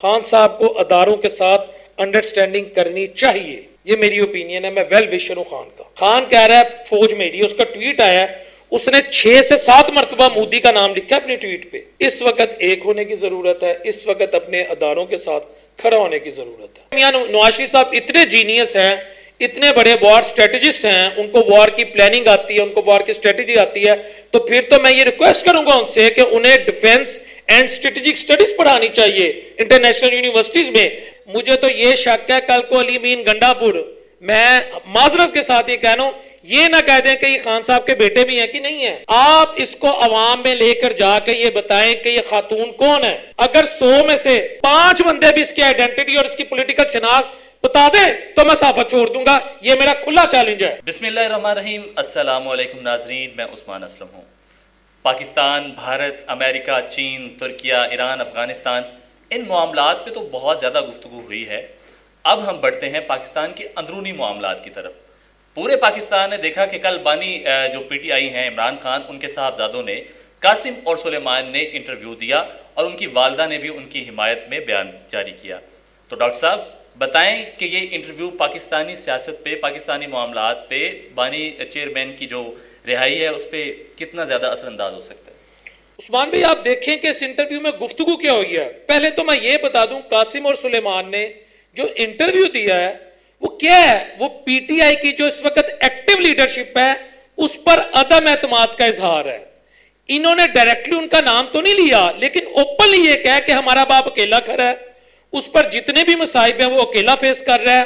خان صاحب کو اداروں کے ساتھ انڈرسٹینڈنگ کرنی چاہیے، یہ میری اوپینین ہے. میں ویل وشر ہوں خان کا. خان کہہ رہا ہے فوج میری، اس کا ٹویٹ آیا ہے، اس نے 6 سے 7 مرتبہ مودی کا نام لکھا اپنے ٹویٹ پہ. اس وقت ایک ہونے کی ضرورت ہے، اس وقت اپنے اداروں کے ساتھ کھڑا ہونے کی ضرورت ہے. یہاں نواز شریف صاحب اتنے جینیس ہیں، اتنے بڑے وار اسٹریٹجسٹ ہیں، ان کو وار کی پلاننگ آتی ہے، ان کو وار کی اسٹریٹجی آتی ہے، تو پھر تو میں یہ ریکویسٹ کروں گا ان سے کہ انہیں ڈیفنس اینڈ اسٹریٹجک اسٹڈیز پڑھانی چاہیے انٹرنیشنل یونیورسٹیز میں. مجھے تو یہ شک ہے کل کو علی امین گنڈا پور، میں معذرت کے ساتھ یہ کہہ رہا ہوں، یہ نہ کہہ دیں کہ یہ خان صاحب کے بیٹے بھی ہیں کہ نہیں ہیں. آپ اس کو عوام میں لے کر جا کے یہ بتائیں کہ یہ خاتون کون ہے. اگر 100 میں سے 5 بندے بھی اس کی آئیڈینٹی اور اس کی پولیٹیکل شناخت بتا دیں تو میں صافہ چھوڑ دوں گا. یہ میرا کھلا چیلنج ہے. بسم اللہ الرحمن الرحیم. السلام علیکم ناظرین، میں عثمان اسلم ہوں. پاکستان، بھارت، امریکہ، چین، ترکیہ، ایران، افغانستان، ان معاملات پہ تو بہت زیادہ گفتگو ہوئی ہے. اب ہم بڑھتے ہیں پاکستان کے اندرونی معاملات کی طرف. پورے پاکستان نے دیکھا کہ کل بانی جو پی ٹی آئی ہیں عمران خان، ان کے صاحبزادوں نے قاسم اور سلیمان نے انٹرویو دیا اور ان کی والدہ نے بھی ان کی حمایت میں بیان جاری کیا. تو ڈاکٹر صاحب بتائیں کہ یہ انٹرویو پاکستانی سیاست پہ، پاکستانی معاملات پہ، بانی چیئرمین کی جو رہائی ہے اس پہ کتنا زیادہ اثر انداز ہو سکتا ہے؟ عثمان بھائی آپ دیکھیں کہ اس انٹرویو میں گفتگو کیا ہوئی ہے. پہلے تو میں یہ بتا دوں قاسم اور سلیمان نے جو انٹرویو دیا ہے وہ کیا ہے، وہ پی ٹی آئی کی جو اس وقت ایکٹیو لیڈرشپ ہے اس پر عدم اعتماد کا اظہار ہے. انہوں نے ڈائریکٹلی ان کا نام تو نہیں لیا لیکن اوپنلی یہ کہا کہ ہمارا باپ اکیلا کھڑا ہے، اس پر جتنے بھی مصائب ہیں وہ اکیلا فیس کر رہا ہے.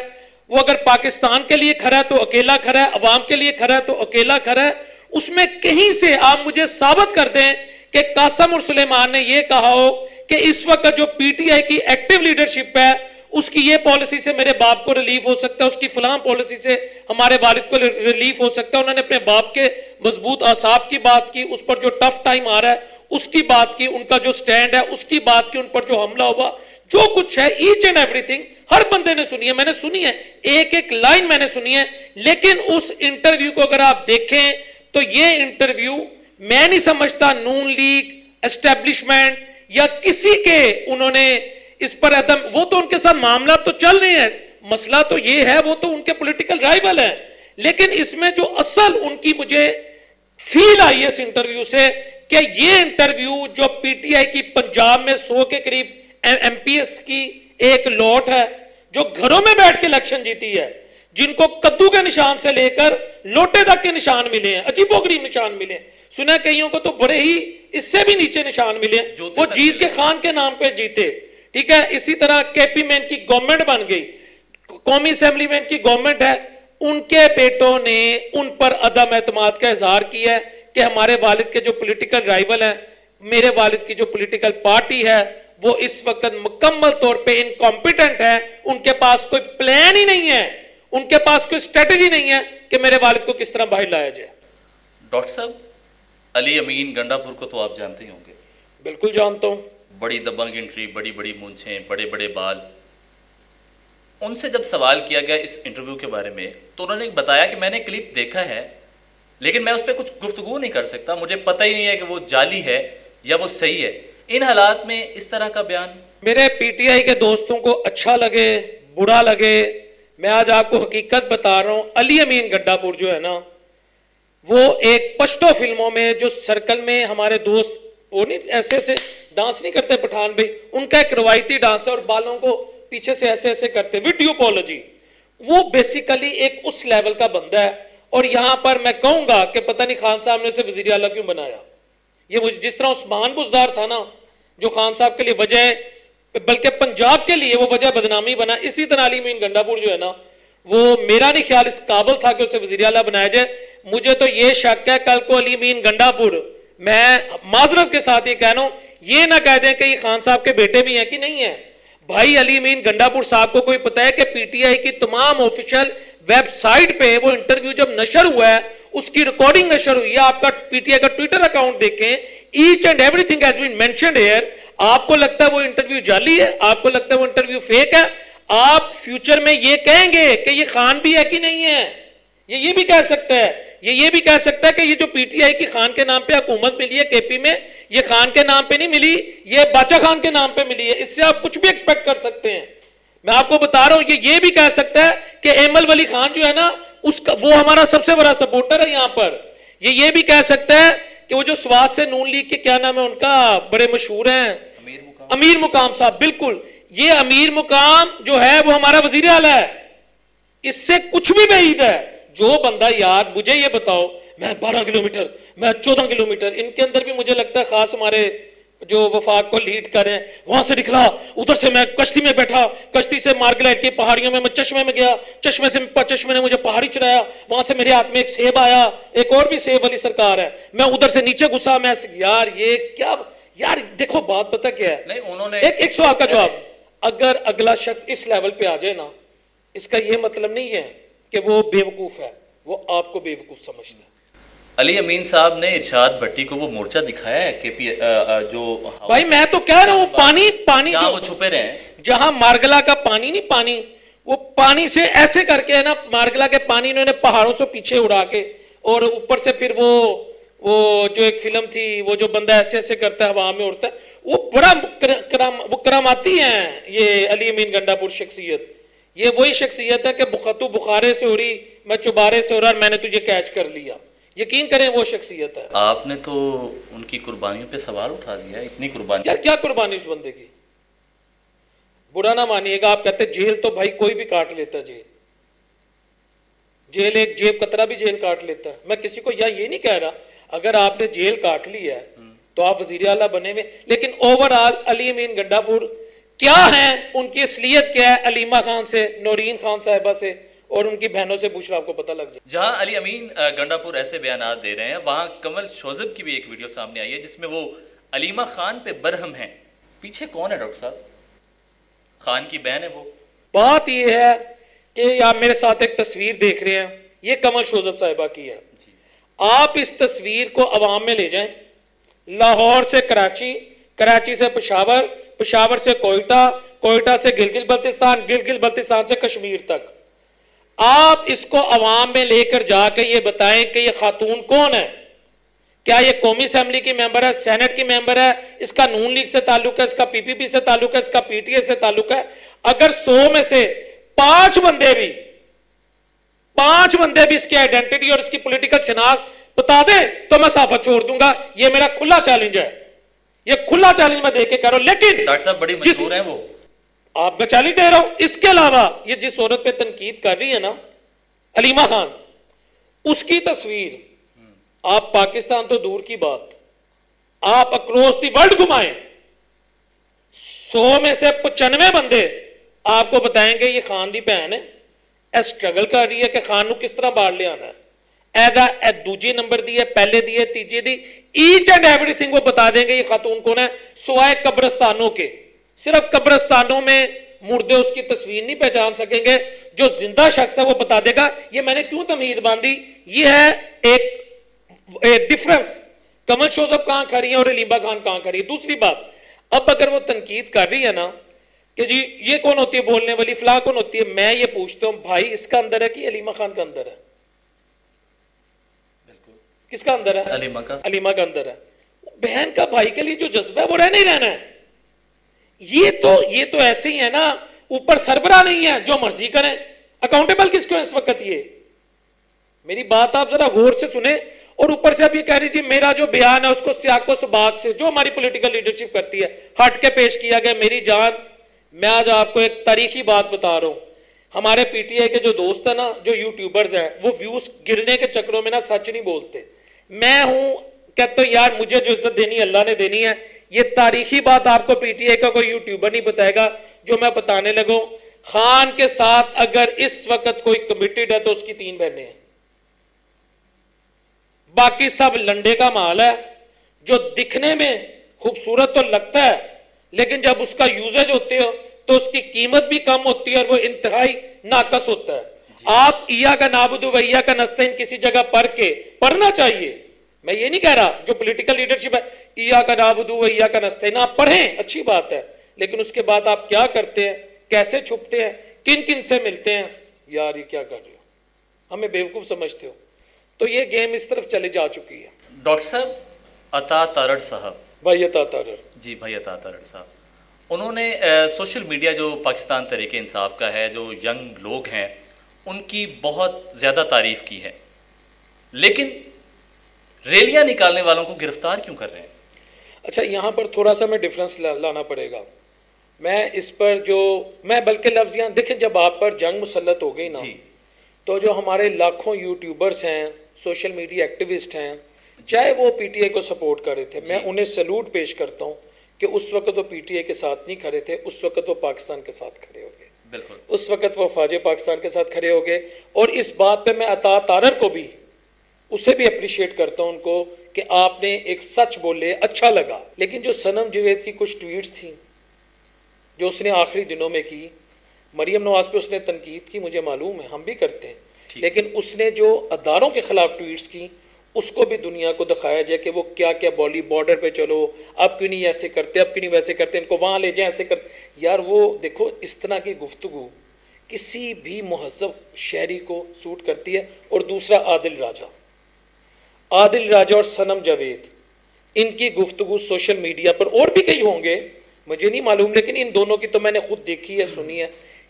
وہ اگر پاکستان کے لیے کھڑا ہے تو اکیلا کھڑا ہے، عوام کے لیے کھڑا ہے تو اکیلا کھڑا ہے. اس میں کہیں سے آپ مجھے ثابت کر دیں کہ قاسم اور سلیمان نے یہ کہا ہو کہ اس وقت جو پی ٹی آئی کی ایکٹیو لیڈرشپ ہے اس کی یہ پالیسی سے میرے باپ کو ریلیف ہو سکتا ہے، اس کی فلاں پالیسی سے ہمارے والد کو ریلیف ہو سکتا ہے. انہوں نے اپنے باپ کے مضبوط اعصاب کی بات کی، اس پر جو ٹف ٹائم آ رہا ہے اس کی بات کی، ان کا جو سٹینڈ ہے اس کی بات کی، ان پر جو حملہ ہوا، جو کچھ ہے ایچ اینڈ ایوری تھنگ ہر بندے نے سنی ہے، میں نے سنی ہے، ایک ایک لائن میں نے سنی ہے. لیکن اس انٹرویو کو اگر آپ دیکھیں تو یہ انٹرویو میں نہیں سمجھتا نون لیگ، اسٹیبلشمنٹ یا کسی کے انہوں نے اس پر عدم، وہ تو ان کے ساتھ معاملات تو چل رہے ہیں، مسئلہ تو یہ ہے وہ تو ان کے پولیٹیکل رائیول ہیں. لیکن اس میں جو اصل ان کی مجھے فیل آئی ہے اس انٹرویو سے کہ یہ انٹرویو جو پی ٹی آئی کی پنجاب میں 100 کے قریب ایم پی ایس کی ایک لوٹ ہے جو گھروں میں بیٹھ کے الیکشن جیتی ہے، جن کو کدو کے نشان سے لے کر لوٹے تک کے نشان ملے ہیں، عجیب و غریب نشان ملے ہیں. سنا کئیوں کو تو بڑے ہی اس سے بھی نیچے نشان ملے ہیں، وہ جیت کے خان کے نام پہ جیتے. ٹھیک ہے، اسی طرح کے پی مین کی گورنمنٹ بن گئی، قومی اسمبلی مین کی گورنمنٹ ہے، ان کے بیٹوں نے ان پر عدم اعتماد کا اظہار کیا ہے کہ ہمارے والد کے جو پولیٹیکل رائیول ہیں، میرے والد کی جو پولیٹیکل پارٹی ہے وہ اس وقت مکمل طور پہ انکمپیٹنٹ ہے، ان کے پاس کوئی پلان ہی نہیں ہے، ان کے پاس کوئی اسٹریٹجی نہیں ہے کہ میرے والد کو کس طرح باہر لایا جائے. ڈاکٹر صاحب علی امین گنڈا پور کو تو آپ جانتے ہی ہوں گے. بالکل جانتا ہوں. بڑی دبنگ انٹری، بڑی بڑی مونچھیں، بڑے بڑے بال. ان سے جب سوال کیا گیا اس انٹرویو کے بارے میں تو انہوں نے بتایا کہ میں نے کلپ دیکھا ہے لیکن میں اس پہ کچھ گفتگو نہیں کر سکتا، مجھے پتہ ہی نہیں ہے کہ وہ جعلی ہے یا وہ صحیح ہے. ان حالات میں اس طرح کا بیان میرے پی ٹی آئی کے دوستوں کو اچھا لگے برا لگے، میں آج آپ کو حقیقت بتا رہا ہوں. علی امین گڈھا پور جو ہے نا، وہ ایک پشتو فلموں میں جو سرکل میں ہمارے دوست وہ نہیں ایسے ایسے ڈانس نہیں کرتے پٹھان بھائی، ان کا ایک روایتی ڈانس ہے اور بالوں کو پیچھے سے ایسے ایسے کرتے ویڈیوپولوجی، وہ بیسیکلی ایک اس لیول کا بندہ ہے. اور یہاں پر میں کہوں گا کہ پتہ نہیں خان صاحب نے اسے وزیر اعلیٰ کیوں بنایا. یہ جس طرح عثمان بزدار تھا نا جو خان صاحب کے لیے وجہ بلکہ پنجاب کے لیے وہ وجہ بدنامی بنا، اسی طرح علی امین گنڈا پور جو ہے نا وہ میرا نہیں خیال اس قابل تھا کہ اسے وزیر اعلیٰ بنایا جائے. مجھے تو یہ شک ہے کل کو علی امین گنڈا پور، میں معذرت کے ساتھ یہ کہنا ہوں، یہ نہ کہہ دیں کہ یہ خان صاحب کے بیٹے بھی ہیں کہ نہیں ہیں. بھائی علی امین گنڈا پور صاحب کو کوئی پتہ ہے کہ پی ٹی آئی کی تمام آفیشیل ویب سائٹ پہ وہ انٹرویو جب نشر ہوا ہے اس کی ریکارڈنگ نشر ہوئی ہے. آپ کا پی ٹی آئی کا ٹویٹر اکاؤنٹ دیکھیں، each and every thing has been mentioned here. آپ کو لگتا ہے وہ انٹرویو جعلی ہے؟ آپ کو لگتا ہے وہ انٹرویو فیک ہے؟ آپ فیوچر میں یہ کہیں گے کہ یہ خان بھی ہے کہ نہیں ہے، یہ بھی کہہ سکتا ہے یہ بھی کہہ سکتا ہے کہ یہ جو پی ٹی آئی کی خان کے نام پہ حکومت ملی ہے کے پی میں، یہ خان کے نام پہ نہیں ملی، یہ باچا خان کے نام پہ ملی ہے. اس سے آپ کچھ بھی ایکسپیکٹ کر سکتے ہیں. میں آپ کو بتا رہا ہوں یہ بھی کہہ سکتا ہے کہ ایمل ولی خان جو ہے نا اس کا وہ ہمارا سب سے بڑا سپورٹر ہے یہاں پر. یہ بھی کہہ سکتا ہے کہ وہ جو سوات سے نون لیگ کے کیا نام ہے ان کا بڑے مشہور ہیں امیر مقام صاحب، بالکل یہ امیر مقام جو ہے وہ ہمارا وزیر اعلیٰ ہے. اس سے کچھ بھی بعید ہے. جو بندہ یار مجھے یہ بتاؤ، میں 12 کلومیٹر، میں 14 کلومیٹر، ان کے اندر بھی مجھے لگتا ہے خاص ہمارے جو وفاق کو لیڈ کریں، وہاں سے نکلا، ادھر سے میں کشتی میں بیٹھا، کشتی سے مارگلائٹ کی پہاڑیوں میں چشمے میں گیا، چشمے نے مجھے پہاڑی چڑھایا، وہاں سے میرے ہاتھ میں ایک سیب آیا، ایک اور بھی سیب والی سرکار ہے، میں ادھر سے نیچے گھسا، میں یار یہ کیا، یار دیکھو بات پتہ کیا ہے. نہیں انہوں نے ایک سوال کا جواب، اگر اگلا شخص اس لیول پہ آ جائے نا، اس کا یہ مطلب نہیں ہے کہ وہ بیوقوف ہے، وہ آپ کو بیوقوف سمجھتا ہے. علی امین صاحب نے ارشاد بھٹی کو وہ مورچہ دکھایا ہے کہ جو بھائی میں تو کہہ رہا ہوں پانی جہاں جو وہ چھپے رہے ہیں، جہاں مارگلا کا پانی نہیں، پانی وہ پانی سے ایسے کر کے ہے نا، مارگلا کے پانی انہوں نے پہاڑوں سے پیچھے اڑا کے، اور اوپر سے پھر وہ جو ایک فلم تھی وہ جو بندہ ایسے ایسے کرتا ہے ہوا میں اڑتا ہے، وہ بڑا وہ کراماتی ہیں یہ علی امین گنڈا پور شخصیت. یہ وہی شخصیت ہے کہ تو بخارے سے اڑی، میں چبارے سے اڑا، میں نے تجھے کیچ کر لیا. یقین کریں وہ شخصیت ہے. آپ نے تو ان کی قربانیوں پہ سوال اٹھا دیا. اتنی قربانی یار کیا قربانی اس بندے کی، برا نہ مانیے گا. آپ کہتے جیل تو بھائی کوئی بھی کاٹ لیتا ہے، جیل ایک جیب کترا بھی جیل کاٹ لیتا ہے. میں کسی کو یہ نہیں کہہ رہا اگر آپ نے جیل کاٹ لی ہے تو آپ وزیر اعلیٰ بنے ہوئے، لیکن اوور آل علی امین گنڈا پور کیا ہیں، ان کی اصلیت کیا ہے، علیمہ خان سے، نورین خان صاحبہ سے اور ان کی بہنوں سے پوچھ رہا، آپ کو پتہ لگ جائے. جہاں علی امین گنڈا پور ایسے بیانات دے رہے ہیں، وہاں کمل شوذب کی بھی ایک ویڈیو سامنے آئی ہے جس میں وہ علیمہ خان پہ برہم ہیں. پیچھے کون ہے ڈاکٹر صاحب؟ خان کی بہن ہے وہ. بات یہ ہے کہ آپ میرے ساتھ ایک تصویر دیکھ رہے ہیں، یہ کمل شوذب صاحبہ کی ہے. آپ اس تصویر کو عوام میں لے جائیں، لاہور سے کراچی، کراچی سے پشاور، پشاور سے کوئٹہ، کوئٹہ سے گلگت بلتستان، گلگت بلتستان سے کشمیر تک. آپ اس کو عوام میں لے کر جا کے یہ بتائیں کہ یہ خاتون کون ہے. کیا یہ قومی اسمبلی کی ممبر ہے، سینٹ کی ممبر ہے، اس کا نون لیگ سے تعلق ہے، اس کا پی پی پی سے تعلق ہے، اس کا پی ٹی اے سے تعلق ہے. اگر 100 میں سے 5 بندے بھی اس کی آئیڈینٹی اور اس کی پولیٹیکل شناخت بتا دیں تو میں صافہ چھوڑ دوں گا. یہ میرا کھلا چیلنج ہے، یہ کھلا چیلنج میں دے کے کہہ رہا ہوں. لیکن ڈاکٹر صاحب بڑی مشہور ہیں وہ، آپ میں چیلنج دے رہا ہوں. اس کے علاوہ یہ جس عورت پہ تنقید کر رہی ہے نا علیمہ خان، اس کی تصویر آپ پاکستان تو دور کی بات، آپ اکروس دی ورلڈ گھمائیں، 100 میں سے 95 بندے آپ کو بتائیں گے یہ خان دی بہن ہے، اے سٹرگل کر رہی ہے کہ خان نو کس طرح باہر لے آنا ہے، اے دوجی نمبر دی ہے، پہلے دی ہے، تیجی دی، ایچ اینڈ ایوری تھنگ وہ بتا دیں گے یہ خاتون کون ہے. سوائے قبرستانوں کے، صرف قبرستانوں میں مردے اس کی تصویر نہیں پہچان سکیں گے، جو زندہ شخص ہے وہ بتا دے گا. یہ میں نے کیوں تمہید باندھی، یہ ہے ایک ڈیفرنس. کمل شوذب کہاں کھڑی ہے اور علیمہ خان کہاں کھڑی ہے. دوسری بات، اب اگر وہ تنقید کر رہی ہے نا کہ جی یہ کون ہوتی ہے بولنے والی، فلاں کون ہوتی ہے، میں یہ پوچھتا ہوں بھائی اس کا اندر ہے کہ علیمہ خان کا اندر ہے؟ کس کا اندر ہے؟ علیمہ کا اندر ہے. بہن کا بھائی کے لیے جو جذبہ ہے وہ رہنا ہی رہنا ہے. یہ تو ایسے ہی ہے نا، اوپر سربراہ نہیں ہے، جو مرضی کریں. اکاؤنٹیبل کس کو اس وقت؟ یہ میری بات آپ ذرا غور سے سنیں. اور اوپر سے اب یہ کہہ رہی جی میرا جو بیان ہے اس کو سیاق و سباق سے جو ہماری پولیٹیکل لیڈرشپ کرتی ہے ہٹ کے پیش کیا گیا. میری جان، میں آج آپ کو ایک تاریخی بات بتا رہا ہوں. ہمارے پی ٹی آئی کے جو دوست ہیں نا، جو یوٹیوبرز ہیں، وہ ویوز گرنے کے چکروں میں نا سچ نہیں بولتے. میں ہوں کہتا ہوں یار مجھے جو عزت دینی ہے اللہ نے دینی ہے. یہ تاریخی بات آپ کو پی ٹی آئی کا کوئی یوٹیوبر نہیں بتائے گا جو میں بتانے لگوں. خان کے ساتھ اگر اس وقت کوئی کمیٹڈ ہے تو اس کی 3 بہنیں ہیں، باقی سب لنڈے کا مال ہے جو دکھنے میں خوبصورت تو لگتا ہے لیکن جب اس کا یوزیج ہوتے ہو تو اس کی قیمت بھی کم ہوتی ہے اور وہ انتہائی ناقص ہوتا ہے. آپ ایا کا نعبد و ایا کا نستعین کسی جگہ پڑھنا چاہیے. میں یہ نہیں کہہ رہا جو پولیٹیکل لیڈرشپ ہے ایا کا نعبد و ایا کا نستعین آپ پڑھیں، اچھی بات ہے، لیکن اس کے بعد آپ کیا کرتے ہیں، کیسے چھپتے ہیں، کن کن سے ملتے ہیں. یار یہ کیا کر رہے ہو، ہمیں بیوقوف سمجھتے ہو. تو یہ گیم اس طرف چلے جا چکی ہے. ڈاکٹر صاحب عطا تارڑ صاحب، بھائی عطا تارڑ جی بھائی عطا تارڑ صاحب، انہوں نے سوشل میڈیا جو پاکستان تحریک انصاف کا ہے، جو ینگ لوگ ہیں ان کی بہت زیادہ تعریف کی ہے، لیکن ریلیاں نکالنے والوں کو گرفتار کیوں کر رہے ہیں؟ اچھا، یہاں پر تھوڑا سا میں ڈفرنس لانا پڑے گا. میں اس پر میں بلکہ لفظ یہاں دیکھیں، جب آپ پر جنگ مسلط ہو گئی نا، جی تو جو ہمارے لاکھوں یوٹیوبرز ہیں، سوشل میڈیا ایکٹیوسٹ ہیں، چاہے وہ پی ٹی آئی کو سپورٹ کر رہے تھے، میں انہیں سلوٹ پیش کرتا ہوں کہ اس وقت وہ پی ٹی آئی کے ساتھ نہیں کھڑے تھے، اس وقت وہ پاکستان کے ساتھ کھڑے ہو گئے. بالکل. اس وقت وہ فوج پاکستان کے ساتھ کھڑے ہو گئے. اور اس بات پہ میں عطا تارڑ کو بھی، اسے بھی اپریشیٹ کرتا ہوں ان کو کہ آپ نے ایک سچ بولے، اچھا لگا. لیکن جو صنم جوید کی کچھ ٹویٹس تھیں جو اس نے آخری دنوں میں کی، مریم نواز پہ اس نے تنقید کی، مجھے معلوم ہے، ہم بھی کرتے ہیں، لیکن اس نے جو اداروں کے خلاف ٹویٹس کی، اس کو بھی دنیا کو دکھایا جائے کہ وہ کیا کیا بولی بارڈر پہ چلو، اب کیوں نہیں ایسے کرتے، اب کیوں نہیں ویسے کرتے، ان کو وہاں لے جائیں، ایسے کرتے. یار وہ دیکھو، اس طرح کی گفتگو کسی بھی مہذب شہری کو سوٹ کرتی ہے. اور دوسرا عادل راجہ اور صنم جاوید، ان کی گفتگو سوشل میڈیا پر، اور بھی کئی ہوں گے مجھے نہیں معلوم، لیکن ان دونوں کی تو میں نے خود دیکھی ہے، سنی ہے،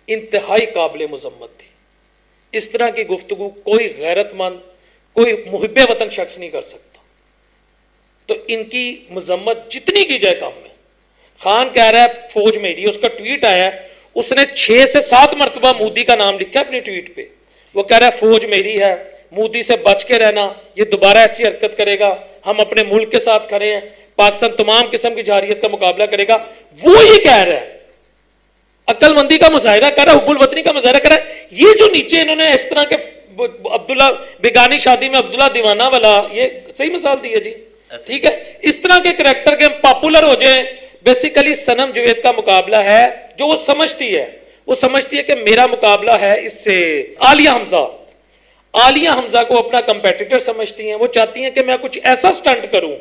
انتہائی قابل مذمت تھی. اس طرح کی گفتگو کوئی غیرت مند، کوئی محب وطن شخص نہیں کر سکتا. تو ان کی مذمت جتنی کی جائے کم ہے. خان کہہ رہا ہے فوج میری، اس کا ٹویٹ آیا ہے، اس نے 6 سے 7 مرتبہ مودی کا نام لکھا اپنی ٹویٹ پہ. وہ کہہ رہا ہے فوج میری ہے، مودی سے بچ کے رہنا، یہ دوبارہ ایسی حرکت کرے گا، ہم اپنے ملک کے ساتھ کھڑے ہیں، پاکستان تمام قسم کی جارحیت کا مقابلہ کرے گا. وہ یہ کہہ رہا ہے، عقل مندی کا مظاہرہ کر رہا ہے، حب الوطنی کا مظاہرہ کر رہا ہے. یہ جو نیچے انہوں نے اس طرح کے عبداللہ بیگانی شادی میں عبداللہ دیوانہ والا، یہ صحیح مثال دی ہے جی، ٹھیک ہے. اس طرح کے کریکٹر کے پاپولر ہو جائیں. بیسیکلی صنم جوید کا مقابلہ ہے جو وہ سمجھتی ہے کہ میرا مقابلہ ہے اس سے عالیہ حمزہ کو اپنا کمپیٹیٹر سمجھتی ہیں. وہ چاہتی ہیں کہ میں کچھ ایسا سٹنٹ کروں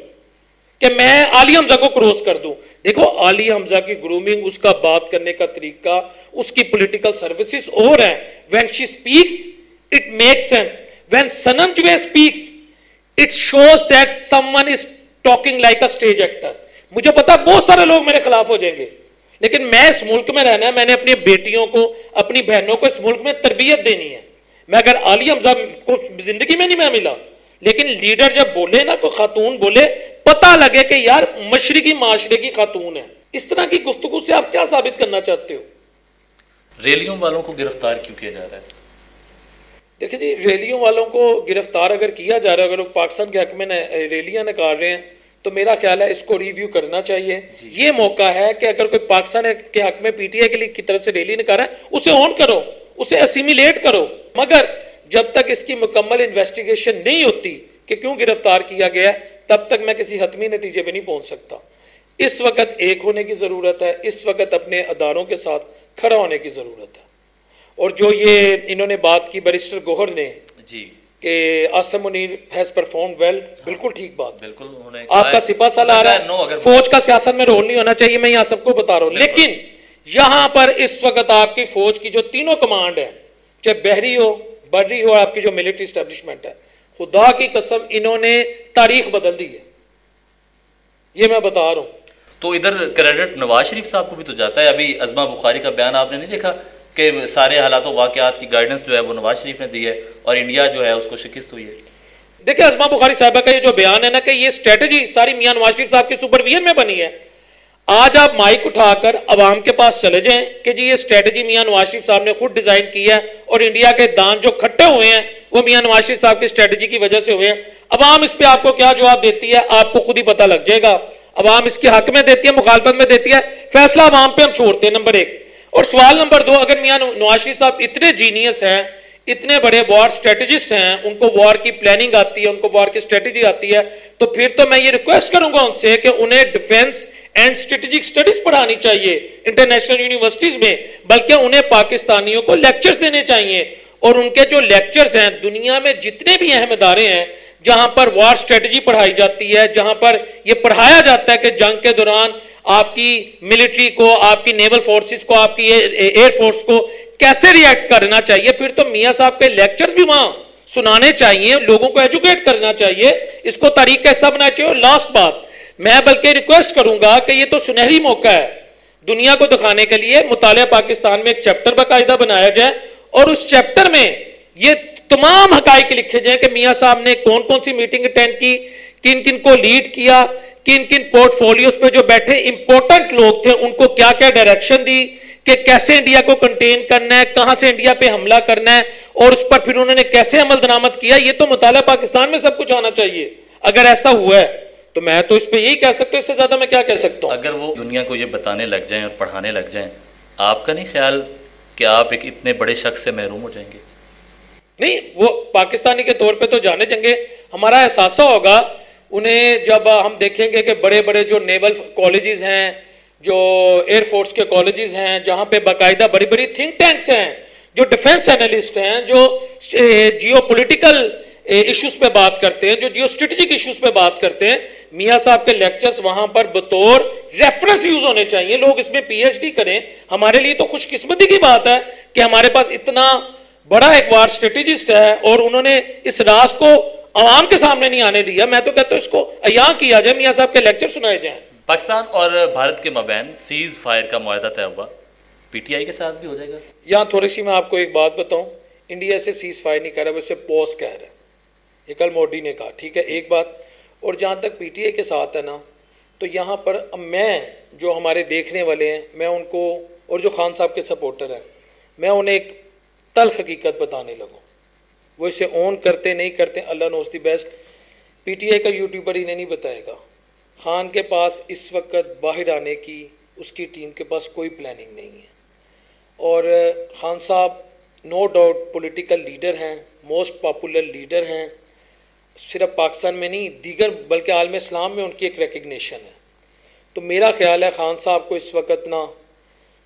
کہ میں عالیہ حمزہ کو کروس کر دوں. دیکھو عالیہ حمزہ کی گرومنگ، اس کا بات کرنے کا طریقہ، اس کی پولیٹیکل سروسز اور ہیں. when she speaks it makes sense. when Sanam Javed speaks it shows that someone is talking like a stage actor. مجھے پتا بہت سارے لوگ میرے خلاف ہو جائیں گے، لیکن میں اس ملک میں رہنا ہے، میں نے اپنی بیٹیوں کو، اپنی بہنوں کو اس ملک میں تربیت دینی ہے. میں اگر عالیہ حمزہ کو زندگی میں نہیں میں ملا، لیکن لیڈر جب بولے نا، کوئی خاتون بولے، پتہ لگے کہ یار مشرقی معاشرے کی خاتون ہے. اس طرح کی گفتگو سے آپ کیا ثابت کرنا چاہتے ہو؟ ریلیوں والوں کو گرفتار کیوں کیا جا رہا ہے؟ دیکھیں جی، ریلیوں والوں کو گرفتار اگر کیا جا رہا ہے، اگر وہ پاکستان کے حق میں ریلیاں نکال رہے ہیں، تو میرا خیال ہے اس کو ریویو کرنا چاہیے. یہ موقع ہے کہ اگر کوئی پاکستان کے حق میں پی ٹی آئی کی طرف سے ریلی نکال رہا ہے، اسے آن کرو، اسے اسیمیلیٹ کرو. مگر جب تک اس کی مکمل انویسٹیگیشن نہیں ہوتی کہ کیوں گرفتار کیا گیا، تب تک میں کسی حتمی نتیجے پہ نہیں پہنچ سکتا. اس وقت ایک ہونے کی ضرورت ہے، اس وقت اپنے اداروں کے ساتھ کھڑا ہونے کی ضرورت ہے. اور جو یہ انہوں نے بات کی بیرسٹر گوہر نے جی کہ Asim Munir has perform well, بالکل ٹھیک بات. بالکل آپ کا سپاہ سالار ہے، فوج کا سیاست میں رول نہیں ہونا چاہیے، میں یہاں سب کو بتا رہا ہوں. لیکن یہاں پر اس وقت آپ کی فوج کی جو تینوں کمانڈ ہے، چاہے بحری ہو، بری ہو، آپ کی جو ملٹری اسٹیبلشمنٹ ہے، خدا کی قسم انہوں نے تاریخ بدل دی ہے، یہ میں بتا رہا ہوں. تو ادھر کریڈٹ نواز شریف صاحب کو بھی تو جاتا ہے. ابھی ازما بخاری کا بیان آپ نے نہیں دیکھا کہ سارے حالات و واقعات کی گائیڈنس جو ہے وہ نواز شریف نے دی ہے، اور انڈیا جو ہے اس کو شکست ہوئی ہے. دیکھیں ازما بخاری صاحبہ کا یہ جو بیان ہے نا کہ یہ اسٹریٹجی ساری میاں نواز شریف صاحب کی سپرویژن میں بنی ہے. آج آپ مائک اٹھا کر عوام کے پاس چلے جائیں کہ جی یہ اسٹریٹجی میاں نواز شریف صاحب نے خود ڈیزائن کی ہے، اور انڈیا کے دان جو کھٹے ہوئے ہیں وہ میاں نواز شریف صاحب کی اسٹریٹجی کی وجہ سے ہوئے ہیں. عوام اس پہ آپ کو کیا جواب دیتی ہے آپ کو خود ہی پتہ لگ جائے گا. عوام اس کے حق میں دیتی ہے، مخالفت میں دیتی ہے، فیصلہ عوام پہ ہم چھوڑتے ہیں، نمبر 1. اور سوال نمبر 2، اگر میاں نواز شریف صاحب اتنے جینیس ہیں، اتنے بڑے وار اسٹریٹجسٹ ہیں، ان کو وار کی پلاننگ آتی ہے، ان کو وار کی اسٹریٹجی آتی ہے، تو پھر تو میں یہ ریکویسٹ کروں گا ان سے کہ انہیں ڈیفنس اینڈ اسٹریٹجک اسٹڈیز پڑھانی چاہیے انٹرنیشنل یونیورسٹیز میں، بلکہ انہیں پاکستانیوں کو لیکچرز دینے چاہیے. اور ان کے جو لیکچرز ہیں، دنیا میں جتنے بھی اہم ادارے ہیں جہاں پر وار اسٹریٹجی پڑھائی جاتی ہے، جہاں پر یہ پڑھایا جاتا ہے کہ جنگ کے دوران آپ کی ملٹری کو، آپ کی نیول فورسز کو، آپ کی ایئر فورس کو کیسے ریئیکٹ کرنا چاہیے، پھر تو میاں صاحب کے لیکچرز بھی وہاں سنانے چاہیے, لوگوں کو ایجوکیٹ کرنا چاہیے, اس کو تاریخ کا حصہ بنانا چاہیے. اور لاسٹ بات, میں بلکہ ریکویسٹ کروں گا کہ یہ تو سنہری موقع ہے دنیا کو دکھانے کے لیے, مطالعہ پاکستان میں ایک چیپٹر باقاعدہ بنایا جائے اور اس چیپٹر میں یہ تمام حقائق لکھے جائیں کہ میاں صاحب نے کون کون سی میٹنگ اٹینڈ کی, کن کن کو لیڈ کیا, کن کن پورٹ فولیوز پہ جو بیٹھے امپورٹنٹ لوگ تھے ان کو کیا کیا ڈائریکشن دی کہ کیسے انڈیا کو کنٹین کرنا ہے, کہاں سے انڈیا پہ حملہ کرنا ہے, اور اس پر پھر انہوں نے کیسے عمل درآمد کیا. یہ تو مطالعہ پاکستان میں سب کچھ آنا چاہیے. اگر ایسا ہوا ہے تو میں تو اس پہ یہی کہہ سکتا ہوں, اس سے زیادہ میں کیا کہہ سکتا ہوں. اگر وہ دنیا کو یہ بتانے لگ جائیں اور پڑھانے لگ جائیں, آپ کا نہیں خیال کہ آپ ایک اتنے بڑے شخص سے محروم ہو جائیں گے؟ نہیں, وہ پاکستانی کے طور پہ تو جانے چاہیں گے. ہمارا احساسہ ہوگا انہیں جب ہم دیکھیں گے کہ بڑے بڑے جو نیول کالجز ہیں, جو ایئر فورس کے کالجز ہیں, جہاں پہ باقاعدہ بڑی بڑی تھنک ٹینکس ہیں, جو ڈیفنس اینالسٹ ہیں, جو جیو پولیٹیکل ایشوز پہ بات کرتے ہیں, جو جیو اسٹریٹجک ایشوز پہ بات کرتے ہیں, میاں صاحب کے لیکچرز وہاں پر بطور ریفرنس یوز ہونے چاہیے. لوگ اس میں پی ایچ ڈی کریں. ہمارے لیے تو خوش قسمتی کی بات ہے کہ ہمارے پاس اتنا بڑا ایک وار اسٹریٹجسٹ ہے اور انہوں نے اس راز کو عوام کے سامنے نہیں آنے دیا. میں تو کہتا ہوں اس کو عیاں کیا جائے, میاں صاحب کے لیکچر سنائے جائیں. پاکستان اور بھارت کے مابین سیز فائر کا معاہدہ طے ہوا, پی ٹی آئی کے ساتھ بھی ہو جائے گا؟ یہاں تھوڑی سی میں آپ کو ایک بات بتاؤں, انڈیا سے سیز فائر نہیں کہہ رہا, وہ اسے پوز کہہ رہا ہے. یہ کل مودی نے کہا, ٹھیک ہے, ایک بات. اور جہاں تک پی ٹی آئی کے ساتھ ہے نا, تو یہاں پر میں جو ہمارے دیکھنے والے ہیں, میں ان کو, اور جو خان صاحب کے سپورٹر ہیں, میں انہیں ایک تلخ حقیقت بتانے لگوں. وہ اسے اون کرتے نہیں کرتے, اللہ نوز دی بیسٹ. پی ٹی آئی کا یوٹیوبر انہیں نہیں بتائے گا. خان کے پاس اس وقت باہر آنے کی, اس کی ٹیم کے پاس کوئی پلاننگ نہیں ہے. اور خان صاحب نو ڈاؤٹ پولیٹیکل لیڈر ہیں, موسٹ پاپولر لیڈر ہیں, صرف پاکستان میں نہیں دیگر بلکہ عالم اسلام میں ان کی ایک ریکگنیشن ہے. تو میرا خیال ہے خان صاحب کو اس وقت نا,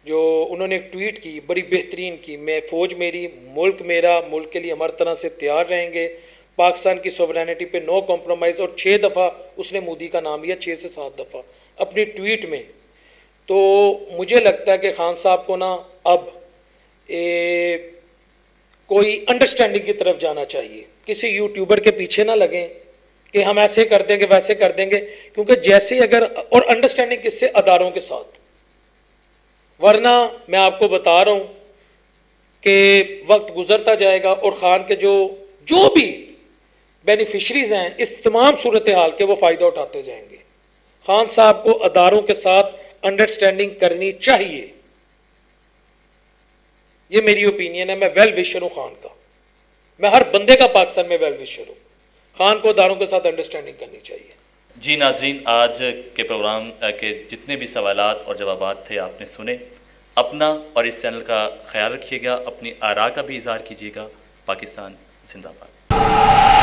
جو انہوں نے ایک ٹویٹ کی بڑی بہترین کی, میں فوج میری, ملک میرا, ملک کے لیے ہر طرح سے تیار رہیں گے, پاکستان کی سوورینٹی پہ نو کمپرومائز. اور 6 دفعہ اس نے مودی کا نام لیا, 6 سے 7 دفعہ اپنی ٹویٹ میں. تو مجھے لگتا ہے کہ خان صاحب کو نا اب کوئی انڈرسٹینڈنگ کی طرف جانا چاہیے. کسی یوٹیوبر کے پیچھے نہ لگیں کہ ہم ایسے کر دیں گے ویسے کر دیں گے, کیونکہ جیسے اگر, اور انڈرسٹینڈنگ کس سے, اداروں کے ساتھ. ورنہ میں آپ کو بتا رہا ہوں کہ وقت گزرتا جائے گا اور خان کے جو بھی بینیفیشریز ہیں اس تمام صورتحال کے, وہ فائدہ اٹھاتے جائیں گے. خان صاحب کو اداروں کے ساتھ انڈرسٹینڈنگ کرنی چاہیے. یہ میری اوپینین ہے. میں ویل وشر ہوں خان کا, میں ہر بندے کا پاکستان میں ویل وشر ہوں. خان کو اداروں کے ساتھ انڈرسٹینڈنگ کرنی چاہیے. جی ناظرین, آج کے پروگرام کے جتنے بھی سوالات اور جوابات تھے آپ نے سنے. اپنا اور اس چینل کا خیال رکھیے گا, اپنی آراء کا بھی اظہار کیجیے گا. پاکستان زندہ باد.